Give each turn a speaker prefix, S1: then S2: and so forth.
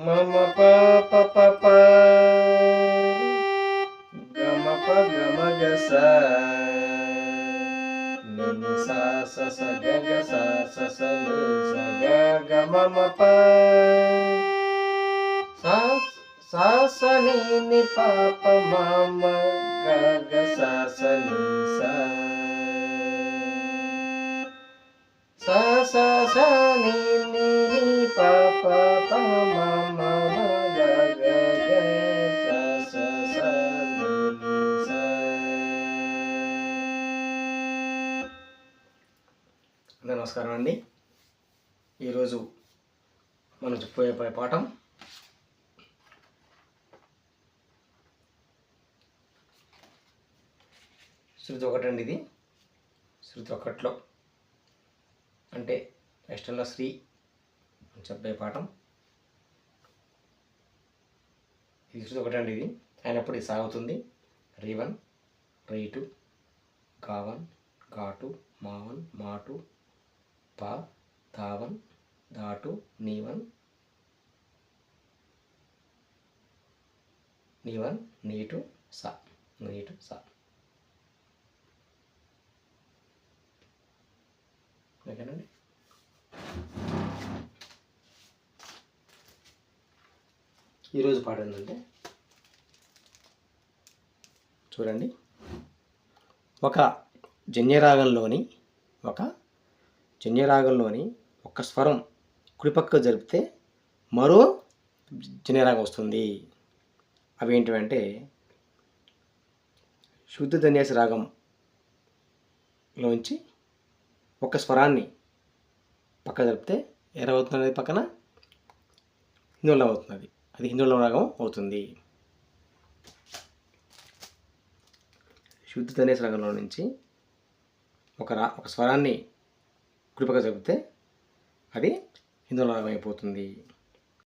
S1: మమ ప ప ప ప గమ ప గమ గ స ని ని స స స గ గ స స స ని స గ గ మమ ప స స స ని ని ప ప మమ గ గ స స ని స స స స ని ని ప ప ప మ గ గ గ స స స ని ని స. నమస్కారం అండి. ఈరోజు మనం చెప్పబోయే పాఠం శృతి ఒకటండి. ఇది శృతి ఒకటిలో అంటే ఎక్స్టర్నల్ శ్రీ చెప్పే పాఠం. ఇది శృతి ఒకటండి. ఇది అయినప్పుడు ఇది సాగుతుంది. రీవన్, రీటు, గావన్, ఘాటు, మావన్, మాటు, పా, ధావన్, ధాటు, నీవన్, నీవన్, నీటు, సా, నీటు, సా. ఓకేనండి. ఈరోజు పాట ఏంటంటే చూడండి, ఒక జన్యరాగంలోని ఒక స్వరం కుడిపక్క జరిపితే మరో జన్యరాగం వస్తుంది. అవి ఏంటివంటే శుద్ధ ధన్యాస రాగంలోంచి ఒక స్వరాన్ని పక్క జరిపితే ఏరవుతున్నది, పక్కన హిందోళం అవుతున్నది. అది హిందోళం రాగం అవుతుంది. శుద్ధ ధన్యాస రాగంలో నుంచి ఒక స్వరాన్ని కుడిపక్క జరిపితే అది హిందోళం రాగం అయిపోతుంది.